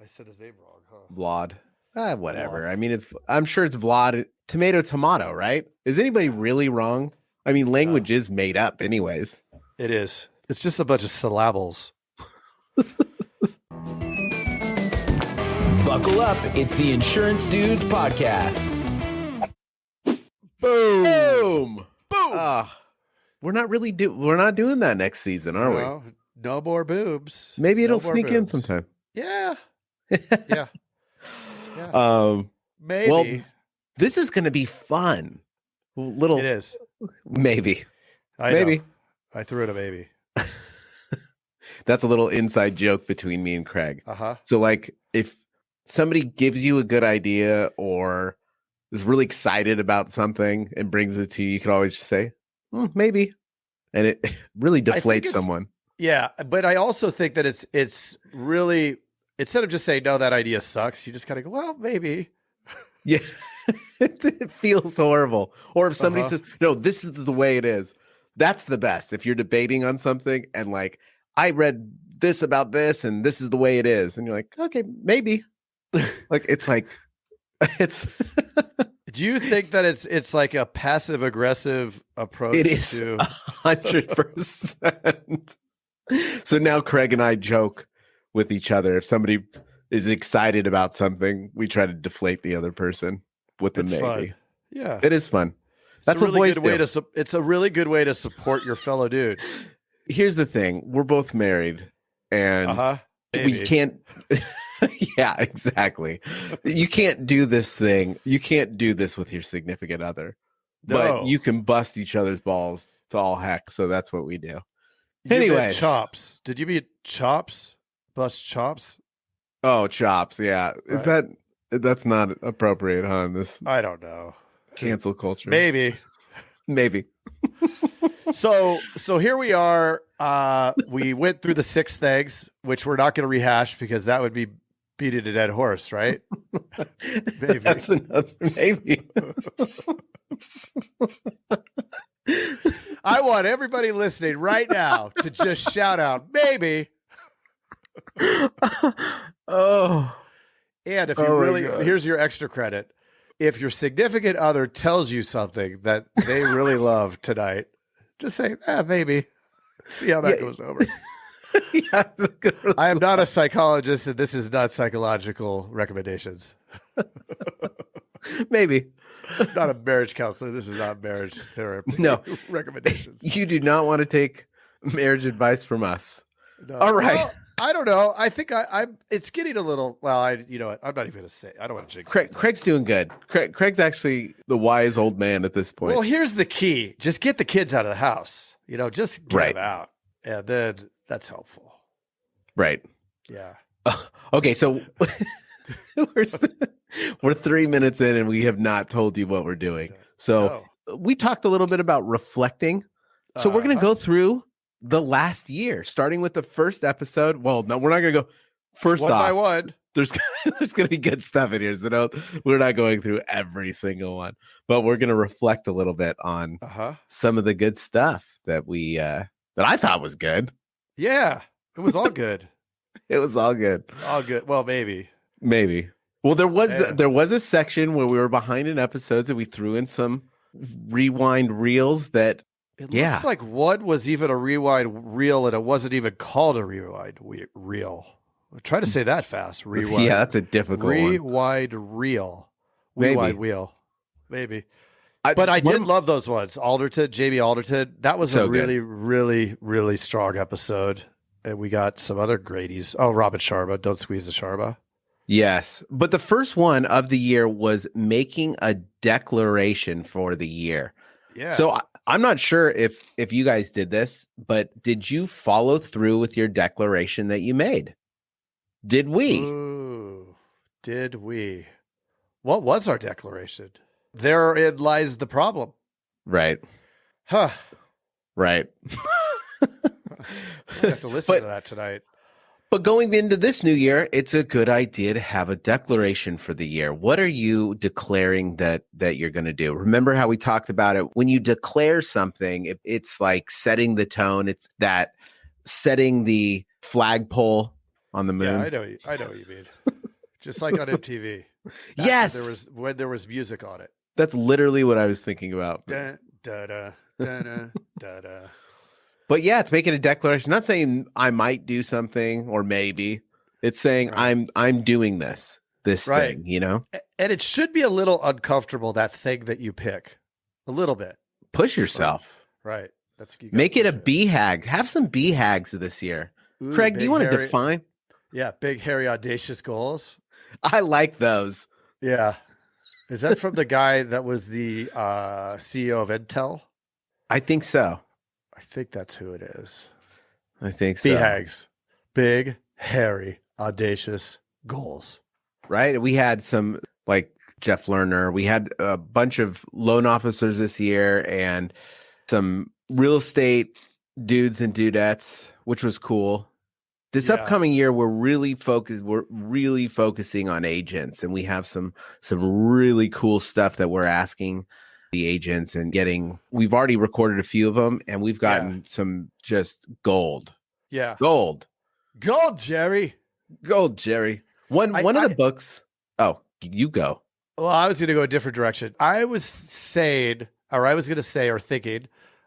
I said his name wrong, huh? Vlad. Whatever. Vlad. I mean, I'm sure it's Vlad. Tomato, right? Is anybody really wrong? I mean, language is made up anyways. It is. It's just a bunch of syllables. Buckle up. It's the Insurance Dudes Podcast. Boom. Boom. We're not doing that next season, are we? No more boobs. Maybe it'll sneak in sometime. Yeah. Yeah. Maybe. Well, this is going to be fun. It is. Maybe. Maybe. I threw it a maybe. That's a little inside joke between me and Craig. Uh-huh. So like if somebody gives you a good idea or is really excited about something and brings it to you, you can always just say, maybe. And it really deflates someone. Yeah. But I also think that it's really, instead of just saying, no, that idea sucks, you just kind of go, well, maybe. Yeah. It feels horrible. Or if somebody says, no, this is the way it is. That's the best. If you're debating on something and like, I read this about this and this is the way it is. And you're like, okay, maybe. Like, it's like, it's. Do you think that it's like a passive aggressive approach? It is 100%. So now Craig and I joke with each other. If somebody is excited about something, we try to deflate the other person with the maybe. Fun. Yeah. It is fun. That's what boys do. It's a really good way to support your fellow dude. Here's the thing. We're both married and we can't. Yeah, exactly. You can't do this thing. You can't do this with your significant other. No. But you can bust each other's balls to all heck. So that's what we do. Anyway, chops. Did you mean chops? Bust chops? Oh, chops. Yeah. Is that's not appropriate, huh? I don't know. Cancel culture. Maybe. So here we are. We went through the 6 things, which we're not going to rehash because that would be beating a dead horse, right? Maybe. That's another maybe. I want everybody listening right now to just shout out, maybe. Oh. And if you here's your extra credit. If your significant other tells you something that they really love tonight, just say, maybe. See how that goes over. Yeah, I am not a psychologist, and this is not psychological recommendations. Maybe. Not a marriage counselor. This is not marriage therapy. No. Recommendations. You do not want to take marriage advice from us. No. All right. Well, I don't know. I think it's getting a little, you know what? I'm not even going to say. I don't want to jinx it. Craig's doing good. Craig's actually the wise old man at this point. Well, here's the key. Just get the kids out of the house. Just get them out. And then that's helpful. Right. Yeah. Okay. So we're 3 minutes in and we have not told you what we're doing. So we talked a little bit about reflecting. So we're going to go through the last year, starting with the first episode. Well, no, we're not going to go first one off. By one. There's going to be good stuff in here. So we're not going through every single one, but we're going to reflect a little bit on some of the good stuff that we, that I thought was good. Yeah, it was all good. It was all good. All good. Well, maybe. Well, there was a section where we were behind in episodes and we threw in some rewind reels that it looks like one was even a rewind reel and it wasn't even called a rewind reel. Try to say that fast. Rewind. Yeah, that's a difficult rewind reel. Rewind wheel. Maybe. But I did love those ones. Jamie Alderton. That was a really, really, really strong episode. And we got some other greaties. Oh, Robin Sharma. Don't squeeze the Sharma. Yes. But the first one of the year was making a declaration for the year. Yeah. So I'm not sure if you guys did this, but did you follow through with your declaration that you made? Did we? Ooh, did we? What was our declaration? Therein lies the problem. Right. Huh. Right. I have to listen to that tonight. But going into this new year, it's a good idea to have a declaration for the year. What are you declaring that you're going to do? Remember how we talked about it? When you declare something, it's like setting the tone. It's that setting the flagpole on the moon. Yeah, I know what you mean. just like on MTV. Yes, when there was music on it. That's literally what I was thinking about. Da, da, da, da, da, da, da. But yeah, it's making a declaration. Not saying I might do something or maybe. It's saying I'm doing this thing, you know? And it should be a little uncomfortable, that thing that you pick. A little bit. Push yourself. Right. Make it a BHAG. Have some BHAGs this year. Ooh, Craig, do you want to define? Yeah, big, hairy, audacious goals. I like those. Yeah. Is that from the guy that was the CEO of Intel? I think so. I think that's who it is. I think so. BHAGs. Big, hairy, audacious goals. Right? We had some, like Jeff Lerner. We had a bunch of loan officers this year and some real estate dudes and dudettes, which was cool. This upcoming year, we're really focusing on agents, and we have some really cool stuff that we're asking the agents and getting. We've already recorded a few of them, and we've gotten some just gold. Yeah, gold, Jerry. Gold, Jerry. One of the books. Oh, you go. Well, I was going to go a different direction. I was thinking,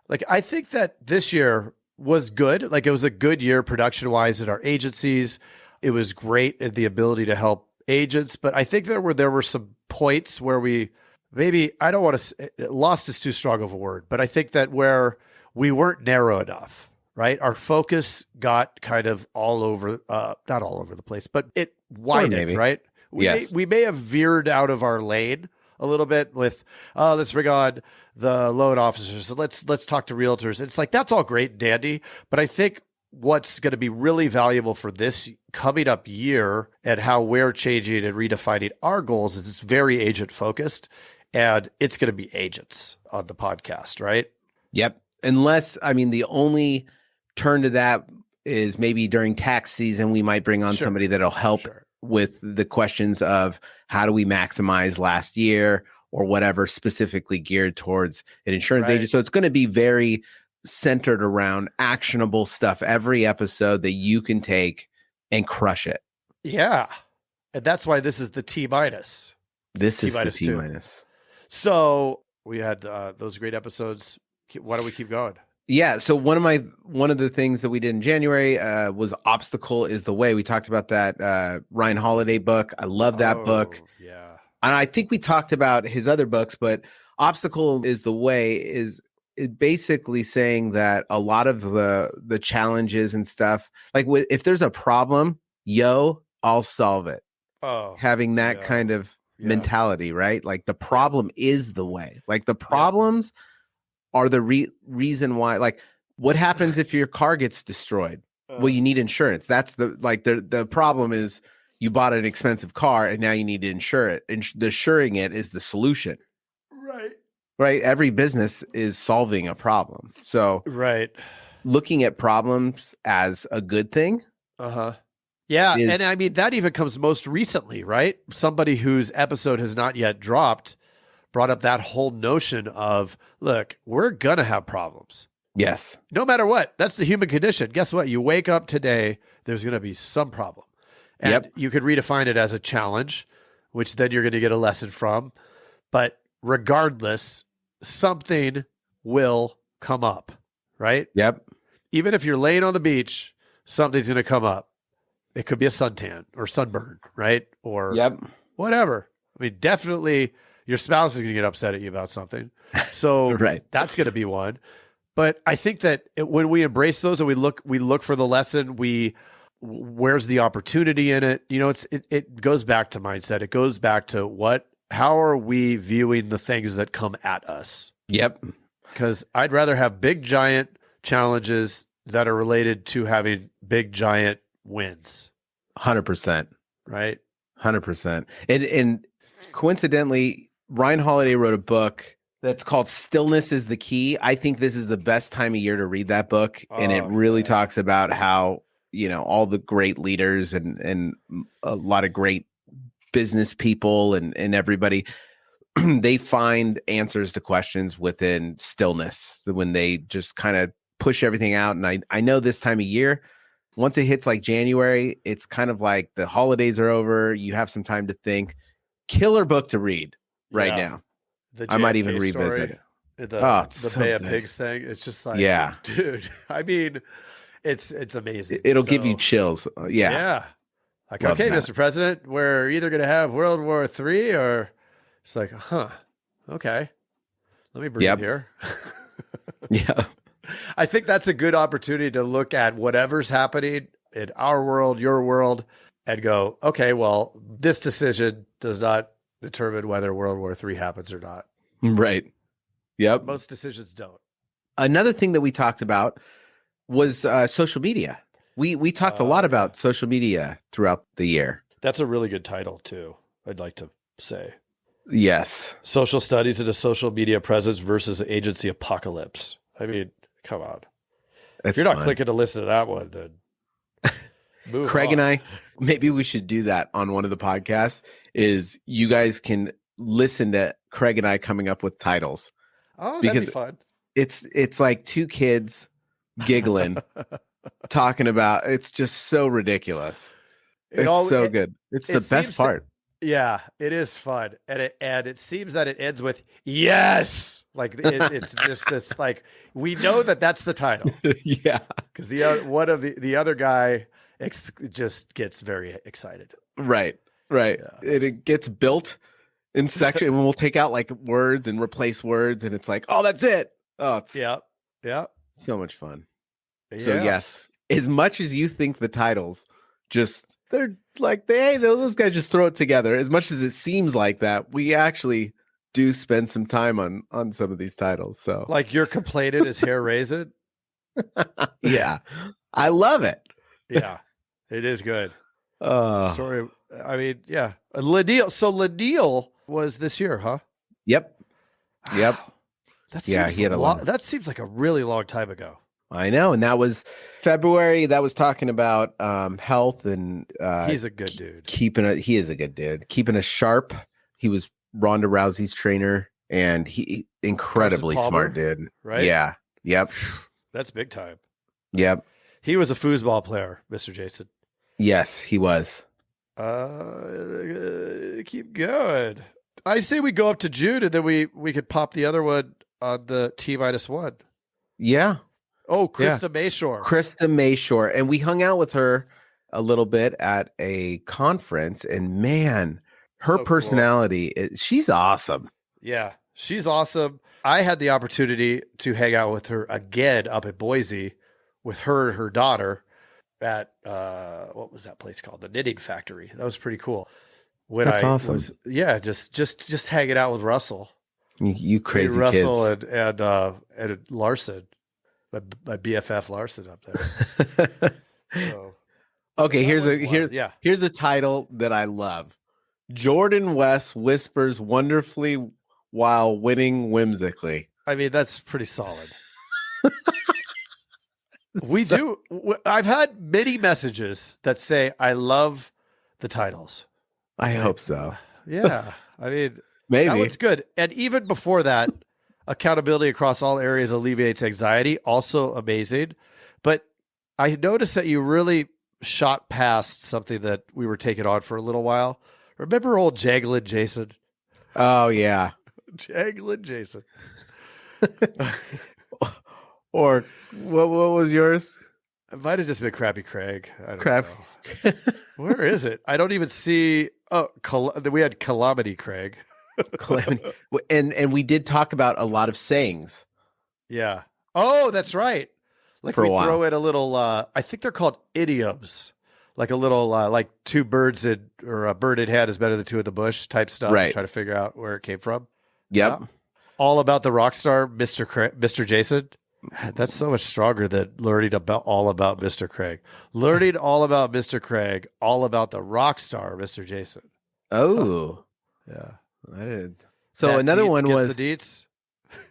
like, I think that this year was good. Like, it was a good year production wise at our agencies. It was great at the ability to help agents, but I think there were some points where we maybe, I don't want to say, lost is too strong of a word, but I think that where we weren't narrow enough, right? Our focus got kind of all over, not all over the place, but it widened, right? We may have veered out of our lane a little bit with, let's bring on the loan officers. So let's talk to realtors. It's like, that's all great and dandy, but I think what's going to be really valuable for this coming up year and how we're changing and redefining our goals is it's very agent focused, and it's going to be agents on the podcast, right? Yep. Unless, I mean, the only turn to that is maybe during tax season, we might bring on somebody that'll help with the questions of how do we maximize last year or whatever, specifically geared towards an insurance agent. So it's going to be very centered around actionable stuff every episode that you can take and crush it. Yeah. And that's why this is the T-minus. This is the T-minus. So we had those great episodes. Why don't we keep going? Yeah. So one of the things that we did in January was Obstacle is the Way. We talked about that Ryan Holiday book. I love that book. Yeah. And I think we talked about his other books, but Obstacle is the Way is basically saying that a lot of the challenges and stuff, like if there's a problem, I'll solve it. Oh, having that kind of mentality, right? Like the problem is the way. Like the problems are the reason why. Like what happens if your car gets destroyed? Well, you need insurance. That's the problem is you bought an expensive car and now you need to insure it. And insuring it is the solution. Right. Every business is solving a problem. So looking at problems as a good thing. Yeah. And I mean, that even comes most recently, right? Somebody whose episode has not yet dropped brought up that whole notion of, look, we're going to have problems. Yes. No matter what. That's the human condition. Guess what? You wake up today, there's going to be some problem. And you could redefine it as a challenge, which then you're going to get a lesson from. But regardless, something will come up, right? Yep. Even if you're laying on the beach, something's going to come up. It could be a suntan or sunburn, right? Or whatever. I mean, definitely your spouse is going to get upset at you about something. So that's going to be one. But I think that when we embrace those and we look for the lesson, where's the opportunity in it? You know, it goes back to mindset. It goes back to how are we viewing the things that come at us? Yep. Because I'd rather have big, giant challenges that are related to having big, giant wins. 100%. Right? 100%. And coincidentally, Ryan Holiday wrote a book that's called Stillness is the Key. I think this is the best time of year to read that book. And it really talks about how, you know, all the great leaders and a lot of great business people and everybody, they find answers to questions within stillness when they just kind of push everything out. And I know this time of year, once it hits like January, it's kind of like the holidays are over. You have some time to think. Killer book to read right now. I might even revisit it. The Bay of Pigs thing. It's just like, dude, I mean, it's amazing. It'll give you chills. Yeah. Like, love okay, that. Mr. President, we're either going to have World War III or it's like, okay. Let me breathe here. Yeah. I think that's a good opportunity to look at whatever's happening in our world, your world, and go, okay, well, this decision does not determine whether World War III happens or not. Right. Yep. Most decisions don't. Another thing that we talked about was social media. We talked a lot about social media throughout the year. That's a really good title too, I'd like to say. Yes. Social studies in a social media presence versus agency apocalypse. I mean, come on. If you're not clicking to listen to that one, then move Craig on. And I, maybe we should do that on one of the podcasts, is you guys can listen to Craig and I coming up with titles. Oh, that'd be fun. It's like two kids giggling, talking about, it's just so ridiculous. It's so good. It's the best part. Yeah, it is fun. And it seems that it ends with yes. Like it's just this, like, we know that that's the title. Yeah. Because the other guy just gets very excited. Right. Yeah. It gets built in section, and we'll take out like words and replace words, and it's like, oh, that's it. Oh, it's so much fun. Yeah. So yes, as much as you think the titles they're like, those guys just throw it together. As much as it seems like that, we actually do spend some time on some of these titles. So like you're complaining is hair raisin. Yeah, I love it. Yeah, it is good. Story. I mean, yeah. Ladil. So Ladil was this year, huh? Yep. He had a lot. That seems like a really long time ago. I know, and that was February. That was talking about health and he's a good dude. He is a good dude. Keeping us sharp. He was Ronda Rousey's trainer, and he incredibly smart dude. Right? Yeah. Yep. That's big time. Yep. He was a foosball player, Mr. Jason. Yes, he was. Keep going. I say we go up to June, and then we could pop the other one on the T-1. Yeah. Oh, Krista Mayshore. Krista Mayshore. And we hung out with her a little bit at a conference, and man, her personality, she's awesome. Yeah, she's awesome. I had the opportunity to hang out with her again up at Boise with her and her daughter at, what was that place called? The Knitting Factory. That was pretty cool. That's awesome. Just hanging out with Russell. You crazy Russell kids. and Larson. My BFF Larson up there. So, okay, here's the title that I love. Jordan West whispers wonderfully while winning whimsically. I mean, that's pretty solid. I've had many messages that say I love the titles. I hope so. Yeah. I mean, maybe. That one's good. And even before that, accountability across all areas alleviates anxiety. Also amazing. But I noticed that you really shot past something that we were taking on for a little while. Remember old Janglin Jason? Oh, yeah. Janglin Jason. Or what was yours? It might have just been Crappy Craig. I don't know. Where is it? I don't even see. Oh, we had Calamity Craig. Calamity. And we did talk about a lot of sayings. Yeah. Oh, that's right. Like we throw in a little, I think they're called idioms. Like a little, like two birds or a bird in hand is better than two in the bush type stuff. Right. Try to figure out where it came from. Yep. Yeah. All about the rock star, Mr. Jason. That's so much stronger than learning all about Mr. Craig. Learning all about Mr. Craig, all about the rock star, Mr. Jason. Oh. Yeah. I did. So that another one was the deets.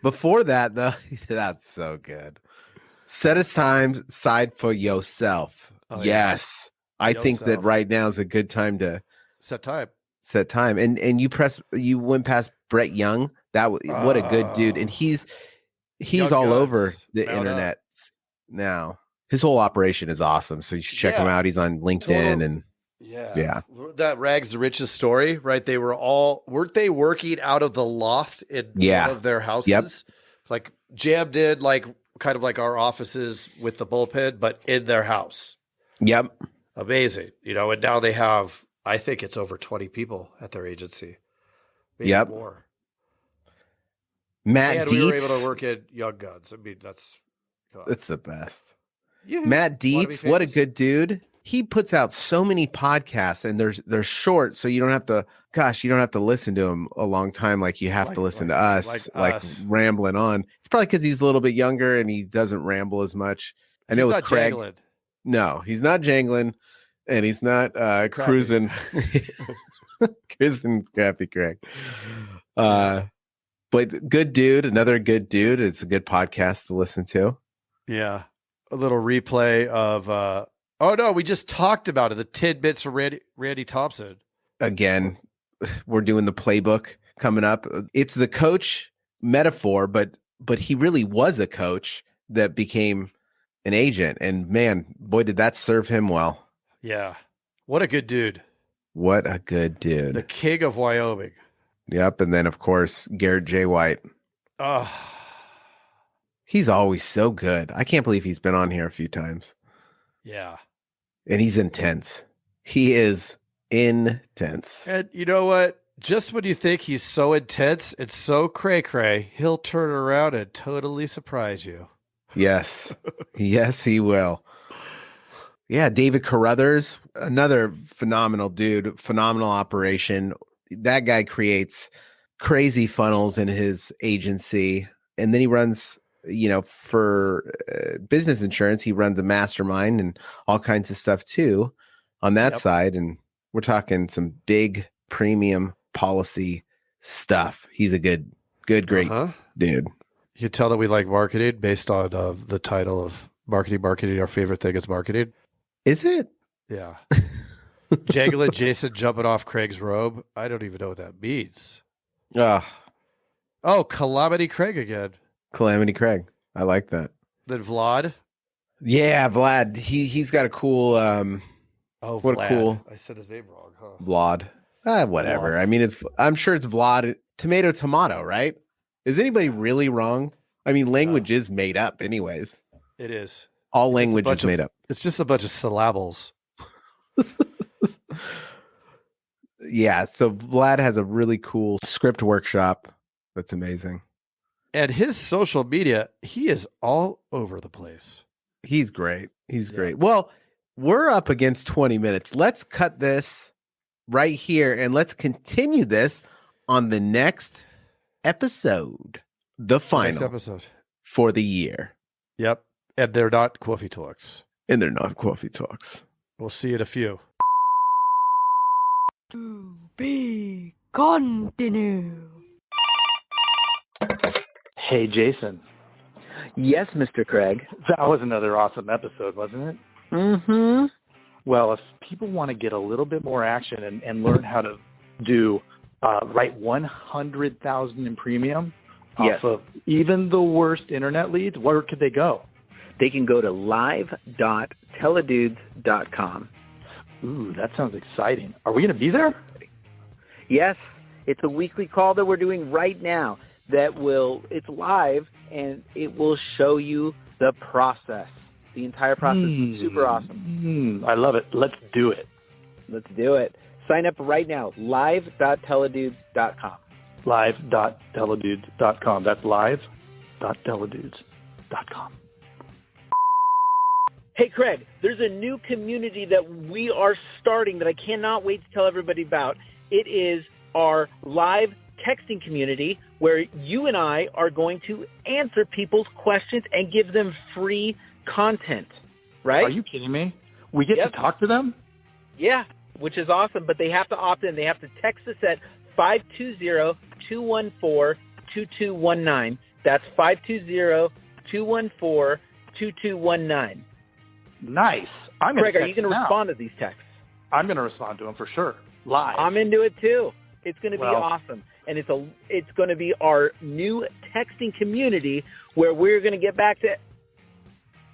Before that, though. That's so good. Set aside for yourself. Oh, yes. Yeah. I think that right now is a good time to set time. And you went past Brett Young. What a good dude. And he's all over the internet now. his whole operation is awesome. So you should check him out. He's on LinkedIn and yeah. That Rags to Riches story, right? Weren't they working out of the loft in one of their houses? Yep. Like Jam did kind of like our offices with the bullpen, but in their house. Yep. Amazing. And now they have, I think it's over 20 people at their agency. Maybe more. Matt Dietz. We were able to work in Young Guns. I mean, that's the best. Matt Dietz, what a good dude. He puts out so many podcasts, and they're short, so you don't have to listen to him a long time like you have to listen to us, like rambling on. It's probably because he's a little bit younger and he doesn't ramble as much. I know with Craig. Jangling. No, he's not jangling, and he's not cruising. Cruising Crappy Craig. But good dude, another good dude. It's a good podcast to listen to. Yeah. A little replay of we just talked about it. The tidbits from Randy Thompson. Again, we're doing the playbook coming up. It's the coach metaphor, but he really was a coach that became an agent. And man, boy, did that serve him well. Yeah. What a good dude. What a good dude. The king of Wyoming. Yep. And then, of course, Garrett J. White. Oh, he's always so good. I can't believe he's been on here a few times. Yeah. And he's intense. He is intense. And you know what? Just when you think he's so intense, it's so cray-cray, he'll turn around and totally surprise you. Yes. Yes, he will. Yeah, David Carruthers, another phenomenal dude, phenomenal operation. That guy creates crazy funnels in his agency. And then he runs, for business insurance, he runs a mastermind and all kinds of stuff too on that side. And we're talking some big premium policy stuff. He's a great dude. You can tell that we like marketing based on the title of marketing. Our favorite thing is marketing. Is it? Yeah. Jangling Jason jumping off Craig's robe. I don't even know what that means. Oh, Calamity Craig again. Calamity Craig. I like that. Then Vlad. Yeah, Vlad. He's got a cool Vlad. I said his name wrong, huh? Vlad. Whatever. Vlad. I mean, I'm sure it's Vlad. Tomato, right? Is anybody really wrong? I mean, language is made up anyways. It is. All language is made up. It's just a bunch of syllables. Yeah, so Vlad has a really cool script workshop. That's amazing. And his social media, he is all over the place. He's great. He's great. Well, we're up against 20 minutes. Let's cut this right here and let's continue this on the next episode. The final next episode for the year. Yep. And they're not coffee talks. We'll see you in a few. To be continued. Hey, Jason. Yes, Mr. Craig. That was another awesome episode, wasn't it? Mm-hmm. Well, if people want to get a little bit more action and learn how to write 100,000 in premium off of even the worst internet leads, where could they go? They can go to live.teledudes.com. Ooh, that sounds exciting. Are we going to be there? Yes. It's a weekly call that we're doing right now it's live, and it will show you the process. The entire process is super awesome. I love it. Let's do it. Sign up right now, live.teledudes.com. Live.teledudes.com. That's live.teledudes.com. Hey, Craig, there's a new community that we are starting that I cannot wait to tell everybody about. It is our live texting community where you and I are going to answer people's questions and give them free content, right? Are you kidding me? We get to talk to them? Yeah, which is awesome, but they have to opt in. They have to text us at 520-214-2219. That's 520-214-2219. Nice. Craig, are you going to respond to these texts? I'm going to respond to them for sure. Live. I'm into it too. It's going to be awesome. And it's going to be our new texting community where we're going to get back to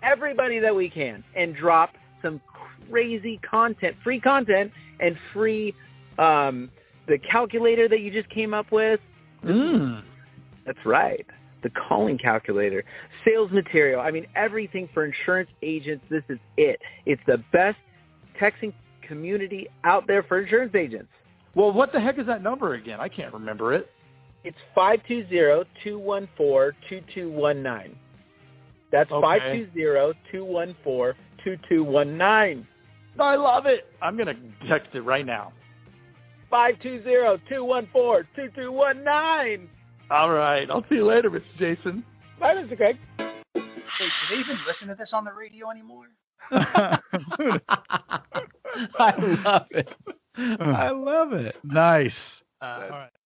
everybody that we can and drop some crazy content, free content, and free the calculator that you just came up with. That's right. The calling calculator, sales material. I mean, everything for insurance agents. This is it. It's the best texting community out there for insurance agents. Well, what the heck is that number again? I can't remember it. It's 520-214-2219. That's okay. 520-214-2219. I love it. I'm going to text it right now. 520-214-2219. All right. I'll see you later, Mr. Jason. Bye, Mr. Craig. Wait, do they even listen to this on the radio anymore? I love it. I love it. Nice. All right.